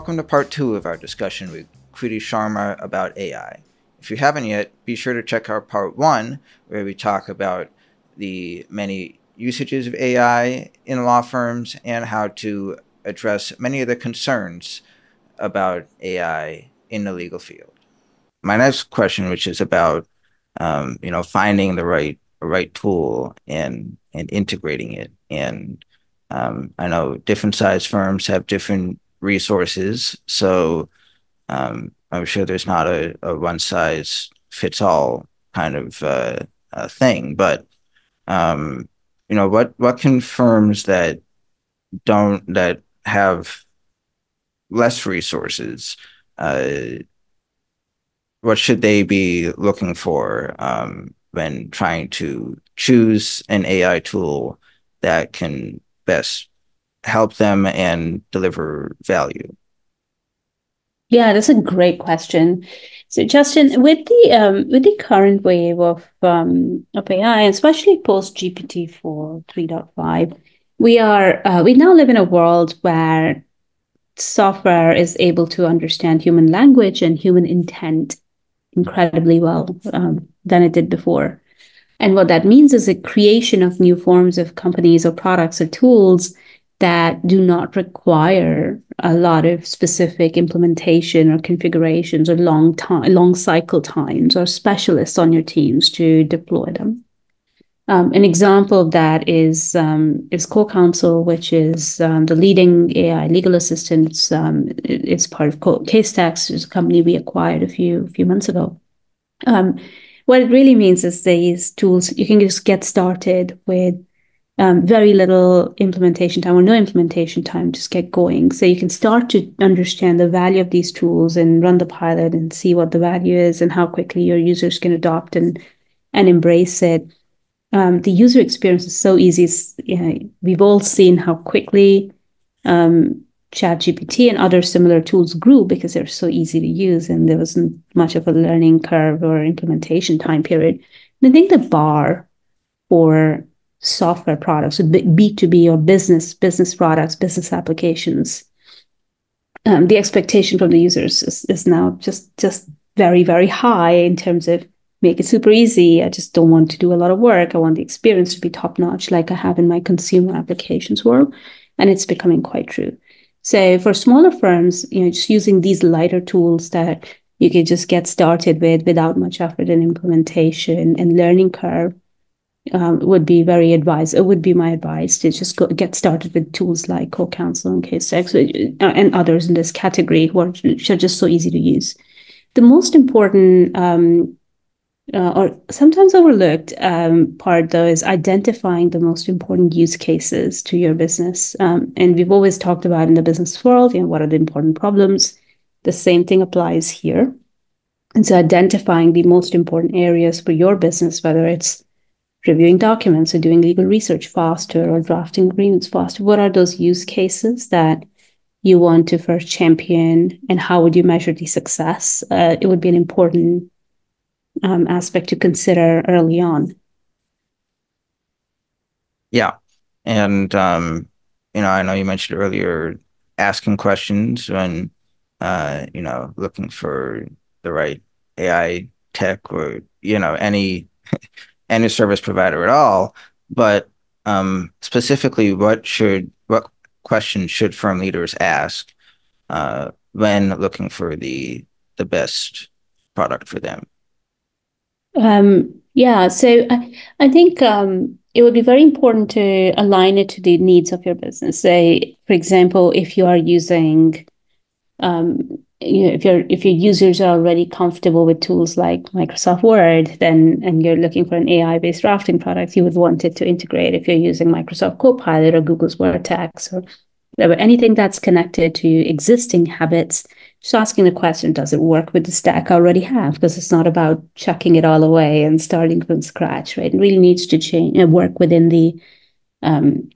welcome to part 2 of our discussion with Kriti Sharma about AI. If you haven't yet, be sure to check out part 1, where we talk about the many usages of AI in law firms and how to address many of the concerns about AI in the legal field. My next question, which is about finding the right tool and integrating it. And I know different size firms have different resources, so I'm sure there's not a one size fits all kind of thing. But what can firms that have less resources, uh, what should they be looking for when trying to choose an AI tool that can best help them and deliver value? Yeah, that's a great question. So, Justin, with the current wave of AI, especially post GPT-4 3.5, we now live in a world where software is able to understand human language and human intent incredibly well than it did before. And what that means is a creation of new forms of companies or products or tools that do not require a lot of specific implementation or configurations or long cycle times or specialists on your teams to deploy them. An example of that is CoCounsel, which is the leading AI legal assistant. It's part of CaseText, is a company we acquired a few months ago. Um, what it really means is these tools, you can just get started with very little implementation time or no implementation time, just get going. So you can start to understand the value of these tools and run the pilot and see what the value is and how quickly your users can adopt and embrace it. The user experience is so easy. We've all seen how quickly ChatGPT and other similar tools grew because they're so easy to use and there wasn't much of a learning curve or implementation time period. And I think the bar for software products, B2B or business products, business applications, the expectation from the users is now just very, very high in terms of make it super easy. I just don't want to do a lot of work. I want the experience to be top notch, like I have in my consumer applications world. And it's becoming quite true. So for smaller firms, just using these lighter tools that you can just get started with without much effort and implementation and learning curve would be very advised. It would be my advice to just get started with tools like CoCounsel and CaseText and others in this category which are just so easy to use. The most important or sometimes overlooked part, though, is identifying the most important use cases to your business. And we've always talked about in the business world, what are the important problems? The same thing applies here. And so identifying the most important areas for your business, whether it's reviewing documents or doing legal research faster or drafting agreements faster, what are those use cases that you want to first champion and how would you measure the success? It would be an important aspect to consider early on. Yeah. And I know you mentioned earlier asking questions when looking for the right AI tech or any service provider at all. But specifically, what questions should firm leaders ask when looking for the best product for them? Yeah, so I think it would be very important to align it to the needs of your business. Say, for example, if you are using if your users are already comfortable with tools like Microsoft Word, then and you're looking for an AI-based drafting product, you would want it to integrate if you're using Microsoft Copilot or Google's Vertex or whatever, anything that's connected to existing habits. Just asking the question, does it work with the stack I already have? Because it's not about chucking it all away and starting from scratch, right? It really needs to change and work within the um,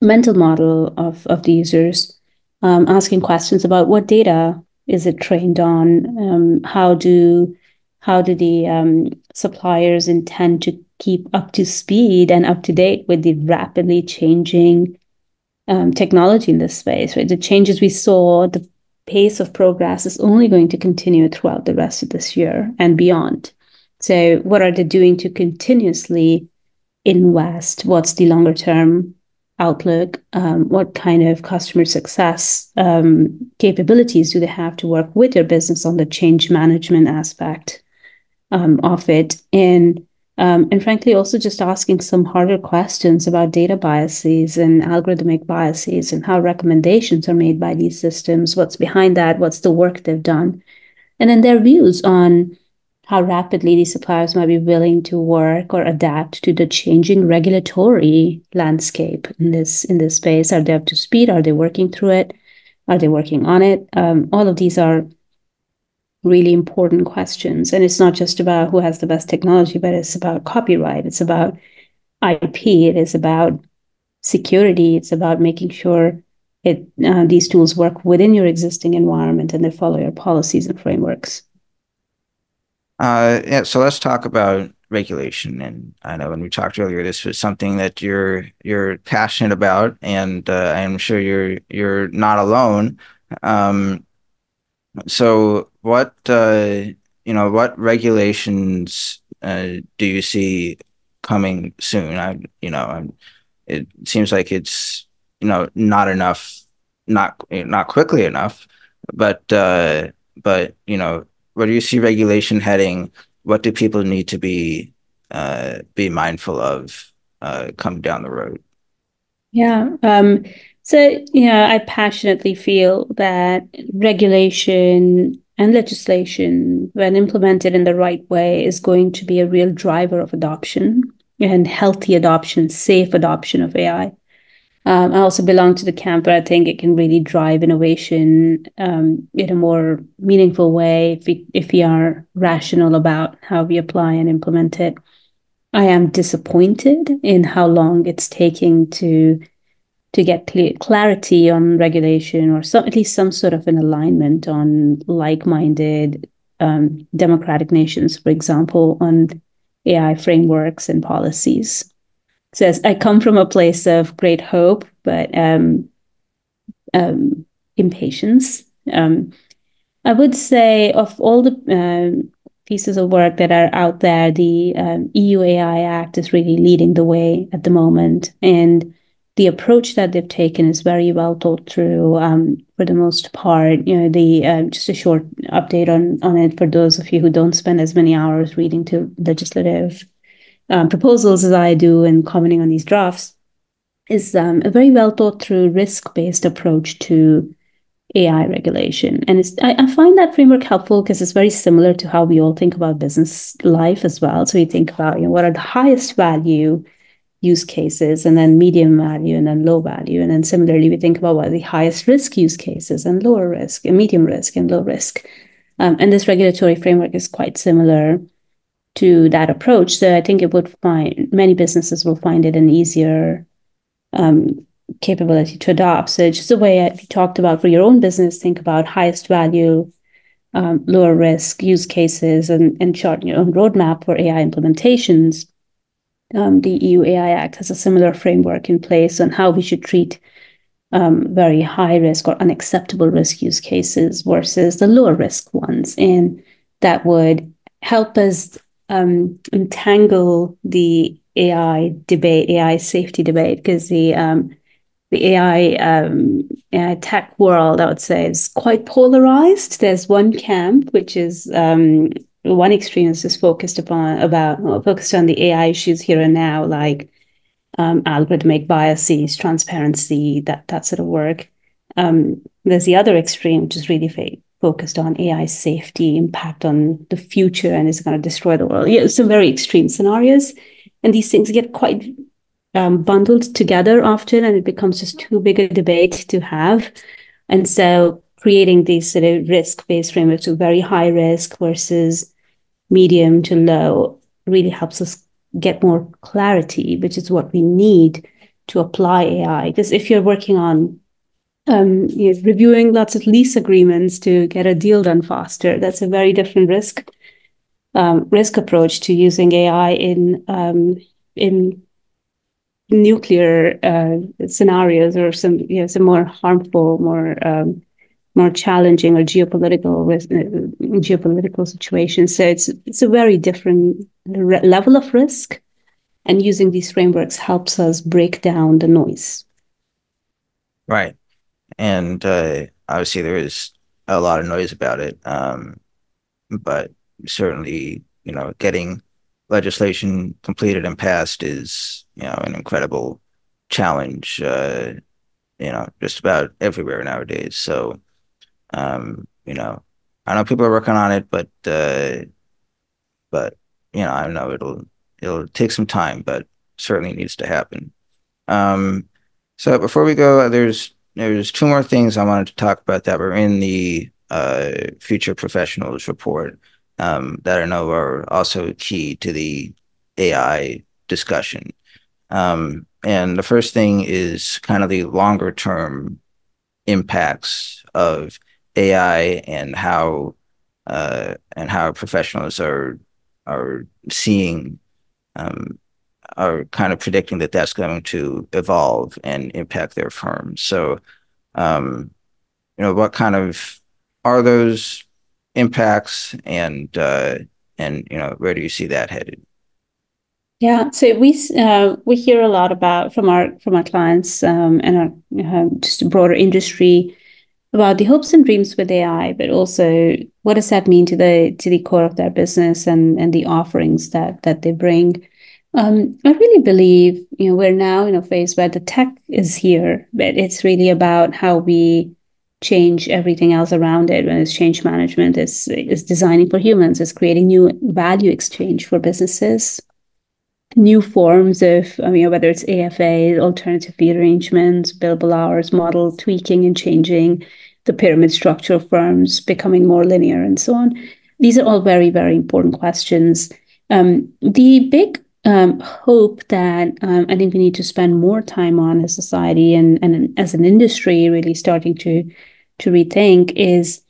mental model of the users, asking questions about what data is it trained on, how do the suppliers intend to keep up to speed and up to date with the rapidly changing technology in this space, right? The changes we saw, pace of progress is only going to continue throughout the rest of this year and beyond. So, what are they doing to continuously invest? What's the longer term outlook? What kind of customer success capabilities do they have to work with their business on the change management aspect of it? And frankly, also just asking some harder questions about data biases and algorithmic biases and how recommendations are made by these systems. What's behind that? What's the work they've done? And then their views on how rapidly these suppliers might be willing to work or adapt to the changing regulatory landscape in this space. Are they up to speed? Are they working through it? Are they working on it? All of these are really important questions. And it's not just about who has the best technology, but it's about copyright. It's about IP. It is about security. It's about making sure these tools work within your existing environment and they follow your policies and frameworks. Yeah, so let's talk about regulation. And I know when we talked earlier, this was something that you're passionate about, and I'm sure you're not alone. Um, so what regulations do you see coming soon? It seems like it's not enough, not quickly enough, but where do you see regulation heading? What do people need to be mindful of coming down the road? Yeah. I passionately feel that regulation and legislation, when implemented in the right way, is going to be a real driver of adoption and healthy adoption, safe adoption of AI. I also belong to the camp where I think it can really drive innovation in a more meaningful way if we are rational about how we apply and implement it. I am disappointed in how long it's taking to get clarity on regulation or at least some sort of an alignment on like-minded democratic nations, for example, on AI frameworks and policies. So as I come from a place of great hope, but um, impatience. I would say of all the pieces of work that are out there, the EU AI Act is really leading the way at the moment. And the approach that they've taken is very well thought through for the most part. Just a short update on it for those of you who don't spend as many hours reading to legislative proposals as I do and commenting on these drafts is a very well thought through risk-based approach to AI regulation. And I find that framework helpful because it's very similar to how we all think about business life as well. So we think about what are the highest value use cases and then medium value and then low value. And then similarly, we think about what are the highest risk use cases and lower risk and medium risk and low risk. And this regulatory framework is quite similar to that approach. So I think many businesses will find it an easier capability to adopt. So just the way you talked about for your own business, think about highest value, lower risk use cases and chart your own roadmap for AI implementations. The EU AI Act has a similar framework in place on how we should treat very high risk or unacceptable risk use cases versus the lower risk ones. And that would help us entangle the AI debate, AI safety debate, because the AI tech world, I would say, is quite polarized. There's one camp, which is one extreme is just focused on the AI issues here and now, like algorithmic biases, transparency, that sort of work. There's the other extreme, which is really focused on AI safety, impact on the future, and is going to destroy the world. Yeah, some very extreme scenarios, and these things get quite bundled together often, and it becomes just too big a debate to have. And so creating these sort of risk-based frameworks with very high risk versus medium to low really helps us get more clarity, which is what we need to apply AI. Because if you're working on reviewing lots of lease agreements to get a deal done faster, that's a very different risk approach to using AI in nuclear scenarios or some more harmful, more more challenging or geopolitical situations. So it's a very different level of risk, and using these frameworks helps us break down the noise. Right. And obviously there is a lot of noise about it. But certainly, getting legislation completed and passed is, an incredible challenge, just about everywhere nowadays. So, I know people are working on it, but I know it'll take some time, but certainly needs to happen. Um, so before we go, there's two more things I wanted to talk about that were in the future professionals report, that I know are also key to the AI discussion. And the first thing is kind of the longer term impacts of AI and how professionals are seeing, um, are kind of predicting that that's going to evolve and impact their firms. So, um, what kind of are those impacts, and where do you see that headed? Yeah, so we hear a lot about from our clients, and our just a broader industry about the hopes and dreams with AI, but also what does that mean to the core of their business and the offerings that they bring. I really believe we're now in a phase where the tech is here, but it's really about how we change everything else around it. When it's change management, it's designing for humans, it's creating new value exchange for businesses, new forms of, whether it's AFA, alternative fee arrangements, billable hours model, tweaking and changing the pyramid structure of firms, becoming more linear, and so on. These are all very, very important questions. The big hope that I think we need to spend more time on as society and as an industry, really starting to rethink is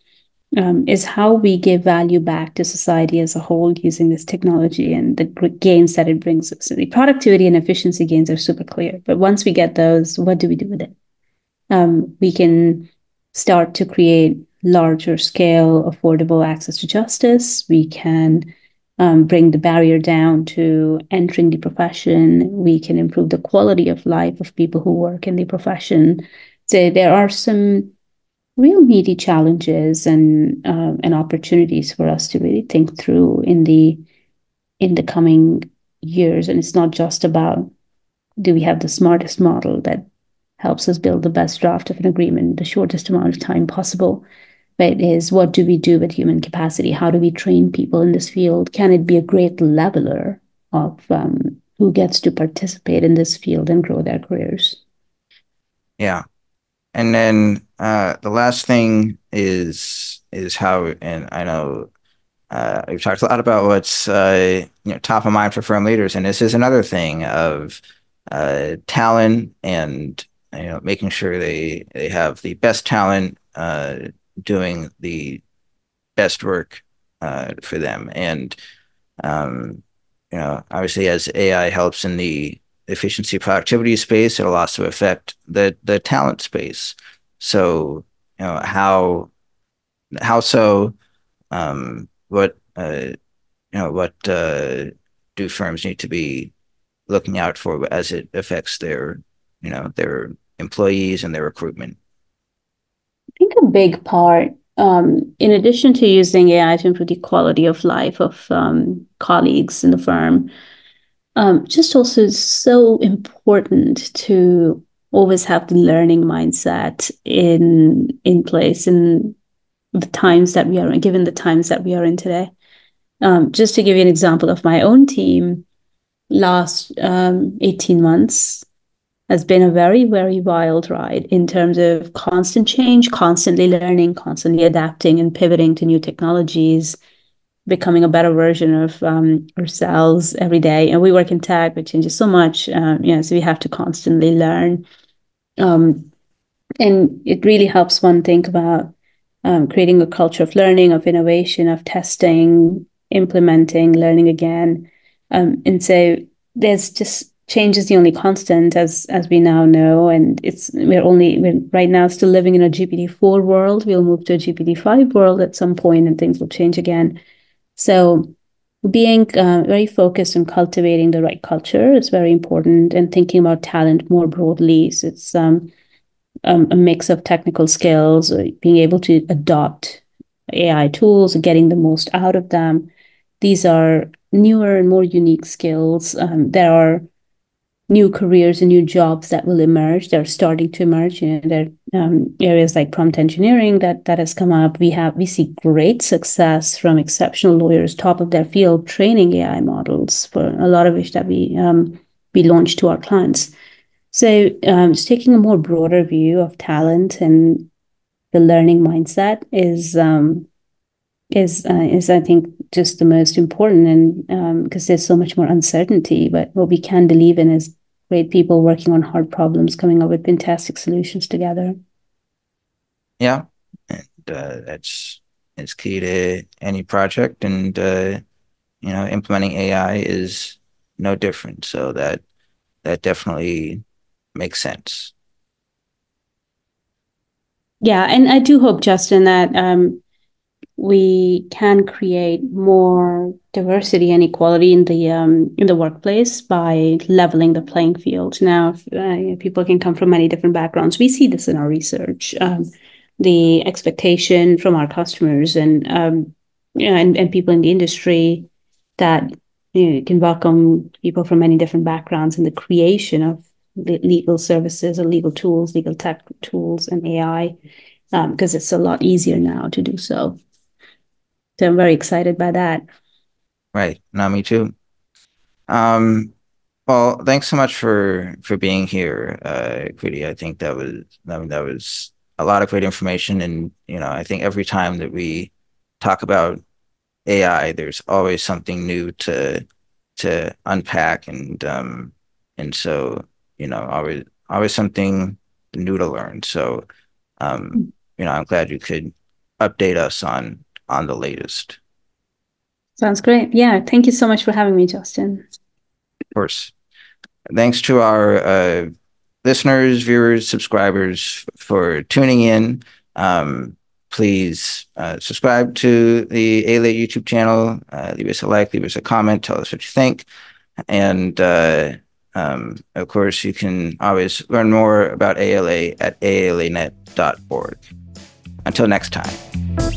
how we give value back to society as a whole using this technology and the gains that it brings us. So the productivity and efficiency gains are super clear. But once we get those, what do we do with it? We can start to create larger scale, affordable access to justice. We can bring the barrier down to entering the profession. We can improve the quality of life of people who work in the profession. So there are some real meaty challenges and opportunities for us to really think through in the coming years. And it's not just about, do we have the smartest model that helps us build the best draft of an agreement in the shortest amount of time possible, but it is, what do we do with human capacity? How do we train people in this field? Can it be a great leveler of who gets to participate in this field and grow their careers? Yeah. And then the last thing is how, and I know we've talked a lot about what's top of mind for firm leaders, and this is another thing of talent, and making sure they have the best talent doing the best work for them. And um, obviously, as AI helps in the efficiency productivity space, it'll also affect the talent space. So, how so? What do firms need to be looking out for as it affects their employees and their recruitment? I think a big part, in addition to using AI to improve the quality of life of colleagues in the firm, just also so important to always have the learning mindset in place in the times that we are in, given the times that we are in today. Just to give you an example of my own team, last 18 months has been a very, very wild ride in terms of constant change, constantly learning, constantly adapting and pivoting to new technologies, becoming a better version of ourselves every day. And we work in tech, which changes so much. So we have to constantly learn. Um, and it really helps one think about creating a culture of learning, of innovation, of testing, implementing, learning again. And so there's just change is the only constant, as we now know, and we're right now still living in a GPT-4 world. We'll move to a GPT-5 world at some point, and things will change again. So being very focused on cultivating the right culture is very important, and thinking about talent more broadly. So it's a mix of technical skills, being able to adopt AI tools, getting the most out of them. These are newer and more unique skills. There are new careers and new jobs that will emerge. They're starting to emerge. There are areas like prompt engineering that has come up. We see great success from exceptional lawyers, top of their field, training AI models, for a lot of which that we launch to our clients. So just taking a more broader view of talent and the learning mindset is I think just the most important, and because there's so much more uncertainty. But what we can believe in is great people working on hard problems, coming up with fantastic solutions together. Yeah, and that's key to any project, and implementing AI is no different. So that definitely makes sense. Yeah, and I do hope, Justin, that we can create more diversity and equality in the workplace by leveling the playing field. Now, if, people can come from many different backgrounds. We see this in our research. The expectation from our customers and people in the industry that can welcome people from many different backgrounds in the creation of legal services or legal tools, legal tech tools, and AI, because it's a lot easier now to do so. So I'm very excited by that. Right. No, me too. Um, well, thanks so much for being here, Kriti. I think that was a lot of great information, and I think every time that we talk about AI, there's always something new to unpack, and so always something new to learn. So I'm glad you could update us on the latest. Sounds great. Yeah. Thank you so much for having me, Justin. Of course. Thanks to our listeners, viewers, subscribers for tuning in. Please subscribe to the A-Late YouTube channel. Leave us a like, leave us a comment, tell us what you think. And of course, you can always learn more about ALA at alanet.org. Until next time.